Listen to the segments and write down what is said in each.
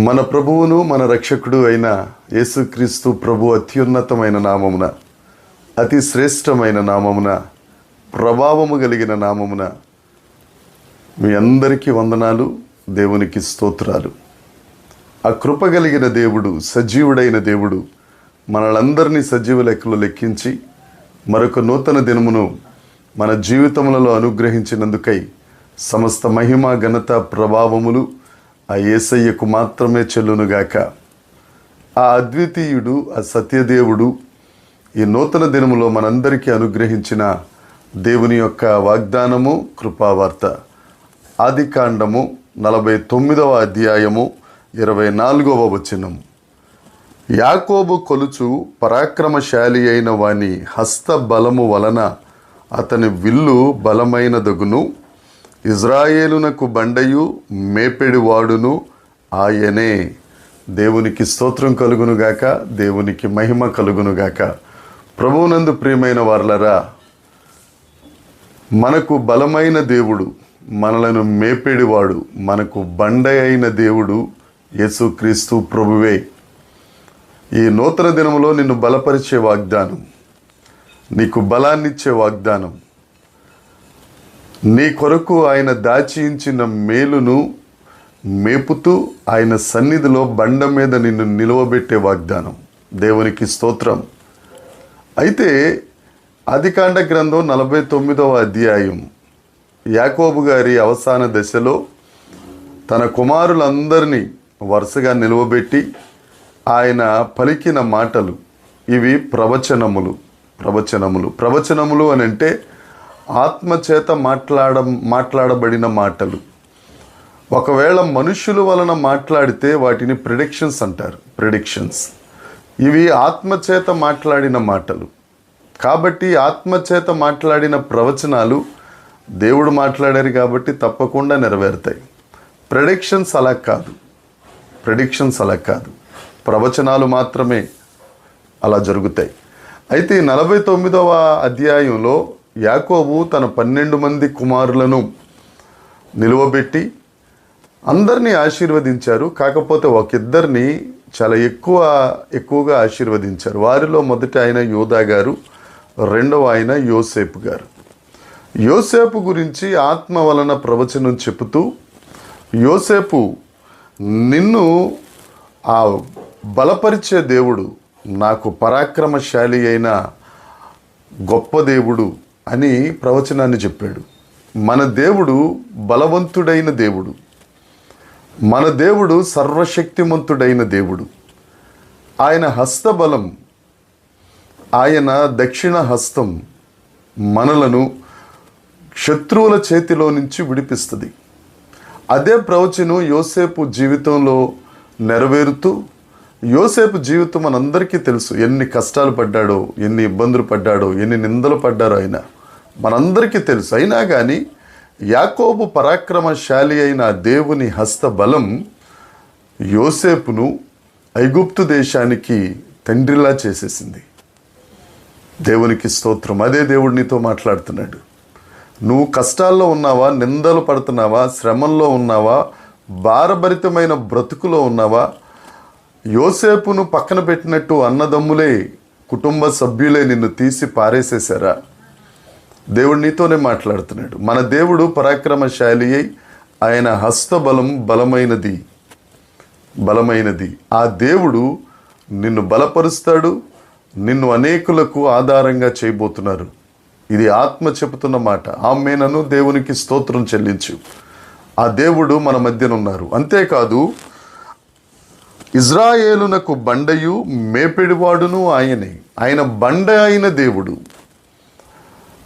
మన ప్రభువును మన రక్షకుడు అయిన యేసుక్రీస్తు ప్రభు అత్యున్నతమైన నామమున, అతి శ్రేష్టమైన నామమున, ప్రభావము కలిగిన నామమున మీ అందరికీ వందనాలు, దేవునికి స్తోత్రాలు. ఆ కృప కలిగిన దేవుడు, సజీవుడైన దేవుడు మనలందరినీ సజీవ లెక్కలో లెక్కించి మరొక నూతన దినమును మన జీవితములలో అనుగ్రహించినందుకై సమస్త మహిమ, ఘనత, ప్రభావములు ఆ యేసయ్యకు మాత్రమే చెల్లునుగాక. ఆ అద్వితీయుడు, ఆ సత్యదేవుడు ఈ నూతన దినములో మనందరికీ అనుగ్రహించిన దేవుని యొక్క వాగ్దానము, కృపావార్త. ఆదికాండము 49వ అధ్యాయము 24వ వచనం. యాకోబు కొలుచు పరాక్రమశాలి అయిన వాని హస్త బలము వలన అతని విల్లు బలమైనదగును, ఇజ్రాయేలునకు బండయు మేపెడివాడును ఆయనే. దేవునికి స్తోత్రం కలుగునుగాక, దేవునికి మహిమ కలుగునుగాక. ప్రభువునందు ప్రియమైన వారలరా, మనకు బలమైన దేవుడు, మనలను మేపెడివాడు, మనకు బండ అయిన దేవుడు యేసుక్రీస్తు ప్రభువే. ఈ నూతన దినములో నిన్ను బలపరిచే వాగ్దానం, నీకు బలాన్నిచ్చే వాగ్దానం, నీ కొరకు ఆయన దాచి ఉంచిన మేలును మేపుతూ ఆయన సన్నిధిలో బండ మీద నిన్ను నిలువబెట్టే వాగ్దానం. దేవునికి స్తోత్రం. అయితే ఆదికాండ గ్రంథం 49వ అధ్యాయం, యాకోబు గారి అవసాన దశలో తన కుమారులందరినీ వరుసగా నిలువబెట్టి ఆయన పలికిన మాటలు ఇవి ప్రవచనములు. ప్రవచనములు అని అంటే ఆత్మచేత మాట్లాడబడిన మాటలు. ఒకవేళ మనుష్యుల వలన మాట్లాడితే వాటిని ప్రిడిక్షన్స్ అంటారు. ఇవి ఆత్మచేత మాట్లాడిన మాటలు. కాబట్టి ఆత్మచేత మాట్లాడిన ప్రవచనాలు దేవుడు మాట్లాడారు కాబట్టి తప్పకుండా నెరవేరుతాయి. ప్రిడిక్షన్స్ అలా కాదు. ప్రవచనాలు మాత్రమే అలా జరుగుతాయి. అయితే 49వ అధ్యాయంలో యాకోబు తన 12 మంది కుమారులను నిలువబెట్టి అందరినీ ఆశీర్వదించారు. కాకపోతే ఒకిద్దరిని చాలా ఎక్కువగా ఆశీర్వదించారు. వారిలో మొదటి ఆయన యోదా గారు, రెండవ ఆయన యోసేపు గారు. యోసేపు గురించి ఆత్మ వలన ప్రవచనం చెబుతూ, యోసేపు నిన్ను ఆ బలపరిచే దేవుడు, నాకు పరాక్రమశాలి అయిన గొప్ప దేవుడు అని ప్రవచనాన్ని చెప్పాడు. మన దేవుడు బలవంతుడైన దేవుడు, మన దేవుడు సర్వశక్తిమంతుడైన దేవుడు. ఆయన హస్తబలం, ఆయన దక్షిణ హస్తం మనలను శత్రువుల చేతిలో నుంచి విడిపిస్తుంది. అదే ప్రవచనం యోసేపు జీవితంలో నెరవేరుతూ, యోసేపు జీవితం మనందరికీ తెలుసు. ఎన్ని కష్టాలు పడ్డాడో, ఎన్ని ఇబ్బందులు పడ్డాడో, ఎన్ని నిందలు పడ్డారో ఆయన మనందరికీ తెలుసు. అయినా కానీ యాకోబు పరాక్రమశాలి అయిన దేవుని హస్తబలం యోసేపును ఐగుప్తు దేశానికి తండ్రిలా చేసేసింది. దేవునికి స్తోత్రం. అదే దేవుడు నీతో మాట్లాడుతున్నాడు. నువ్వు కష్టాల్లో ఉన్నావా, నిందలు పడుతున్నావా, శ్రమంలో ఉన్నావా, భారభరితమైన బ్రతుకులో ఉన్నావా, యోసేపును పక్కన పెట్టినట్టు అన్నదమ్ములే, కుటుంబ సభ్యులే నిన్ను తీసి పారేసేశారా? దేవుడు నీతోనే మాట్లాడుతున్నాడు. మన దేవుడు పరాక్రమశాలి అయి ఆయన హస్తబలం బలమైనది. ఆ దేవుడు నిన్ను బలపరుస్తాడు, నిన్ను అనేకులకు ఆధారంగా చేయబోతున్నారు. ఇది ఆత్మ చెబుతున్న మాట. ఆమేనను. దేవునికి స్తోత్రం చెల్లించు. ఆ దేవుడు మన మధ్యనున్నారు. అంతేకాదు, ఇజ్రాయేలునకు బండయు మేపెడివాడును ఆయనే. ఆయన బండ అయిన దేవుడు.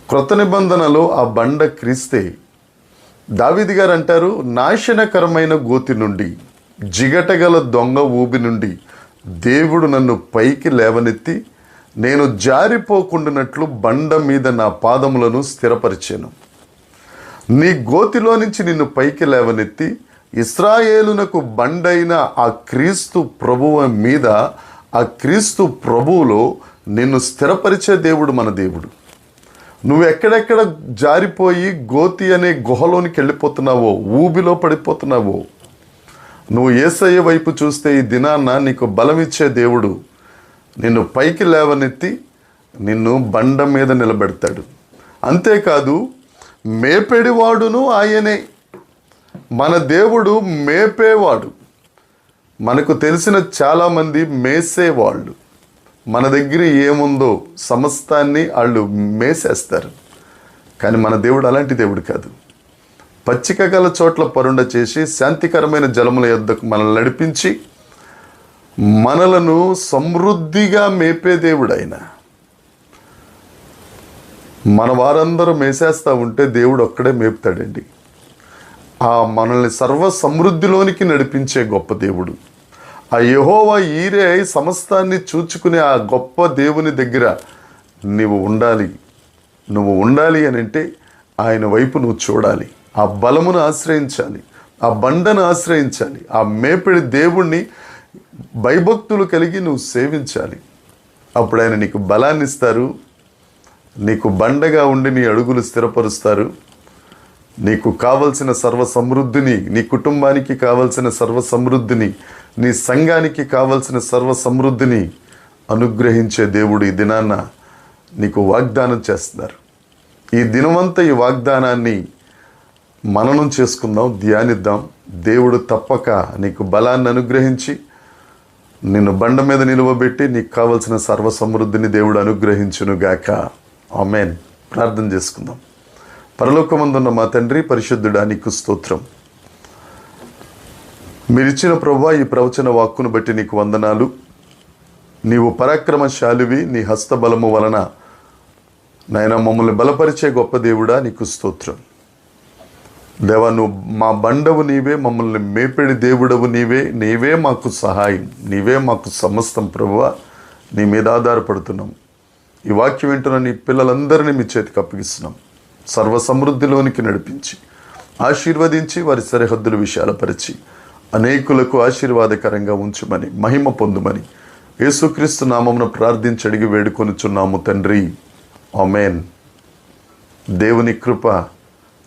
క్రొత్త నిబంధనలో ఆ బండ క్రీస్తే. దావీదు గారు అంటారు, నాశనకరమైన గోతి నుండి, జిగటగల దొంగ ఊబి నుండి దేవుడు నన్ను పైకి లేవనెత్తి నేను జారిపోకుండానట్లు బండ మీద నా పాదములను స్థిరపరిచాను. నీ గోతిలో నుంచి నిన్ను పైకి లేవనెత్తి ఇశ్రాయేలునకు బండైన ఆ క్రీస్తు ప్రభువు మీద, ఆ క్రీస్తు ప్రభువులో నిన్ను స్థిరపరిచే దేవుడు మన దేవుడు. నువ్వు ఎక్కడెక్కడ జారిపోయి గోతి అనే గుహలోనికి వెళ్ళిపోతున్నావో, ఊబిలో పడిపోతున్నావో, నువ్వు యేసయ్య వైపు చూస్తే ఈ దినాన్న నీకు బలమిచ్చే దేవుడు నిన్ను పైకి లేవనెత్తి నిన్ను బండ మీద నిలబెడతాడు. అంతేకాదు మేపెడివాడును ఆయనే. మన దేవుడు మేపేవాడు. మనకు తెలిసిన చాలామంది మేసేవాళ్ళు. మన దగ్గర ఏముందో సమస్తాన్ని వాళ్ళు మేసేస్తారు. కానీ మన దేవుడు అలాంటి దేవుడు కాదు. పచ్చిక గల చోట్ల పరుండ చేసి శాంతికరమైన జలముల యొద్దకు మనల్ని నడిపించి మనలను సమృద్ధిగా మేపే దేవుడు ఆయన. మన వారందరూ మేసేస్తూ ఉంటే దేవుడు ఒక్కడే మేపుతాడండి. ఆ మనల్ని సర్వ సమృద్ధిలోనికి నడిపించే గొప్ప దేవుడు ఆ యెహోవా ఈరే. సమస్తాన్ని చూచుకునే ఆ గొప్ప దేవుని దగ్గర నువ్వు ఉండాలి అని అంటే ఆయన వైపు నువ్వు చూడాలి. ఆ బలమును ఆశ్రయించాలి, ఆ బండను ఆశ్రయించాలి, ఆ మేపిడి దేవుణ్ణి భయభక్తులు కలిగి నువ్వు సేవించాలి. అప్పుడు ఆయన నీకు బలాన్ని ఇస్తారు, నీకు బండగా ఉండి నీ అడుగులు స్థిరపరుస్తారు. నీకు కావలసిన సర్వ సమృద్ధిని, నీ కుటుంబానికి కావలసిన సర్వ సమృద్ధిని, నీ సంఘానికి కావలసిన సర్వ సమృద్ధిని అనుగ్రహించే దేవుడు ఈ దినాన్న నీకు వాగ్దానం చేస్తున్నారు. ఈ దినమంతా ఈ వాగ్దానాన్ని మననం చేసుకుందాం, ధ్యానిద్దాం. దేవుడు తప్పక నీకు బలాన్ని అనుగ్రహించి నిన్ను బండ మీద నిలువబెట్టి నీకు కావలసిన సర్వ సమృద్ధిని దేవుడు అనుగ్రహించునుగాక. ఆమేన్. ప్రార్థన చేసుకుందాం. పరలోకమందున్న మా తండ్రి, పరిశుద్ధుడా నీకు స్తోత్రం. మీరిచ్చిన ప్రభువా ఈ ప్రవచన వాక్కును బట్టి నీకు వందనాలు. నీవు పరాక్రమశాలివి, నీ హస్తబలము వలన నాయన మమ్మల్ని బలపరిచే గొప్ప దేవుడా నీకు స్తోత్రం. దేవా, నువ్వు మా బండవు నీవే, మమ్మల్ని మేపెడి దేవుడవు నీవే మాకు సహాయం, నీవే మాకు సమస్తం. ప్రభువా, నీ మీద ఆధారపడుతున్నాం. ఈ వాక్యం వింటున్న నీ పిల్లలందరినీ మీ చేతికి అప్పగిస్తున్నాం. సర్వ సమృద్ధిలోనికి నడిపించి ఆశీర్వదించి వారి సరిహద్దులు విశాలపరిచి అనేకులకు ఆశీర్వాదకరంగా ఉంచుమని, మహిమ పొందుమని యేసుక్రీస్తు నామమున ప్రార్థించి అడిగి వేడుకొనుచున్నాము తండ్రి. ఆమేన్. దేవుని కృప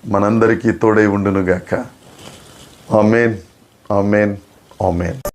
మనందరికీ తోడై ఉండునుగాక. ఆమేన్, ఆమేన్, ఆమేన్.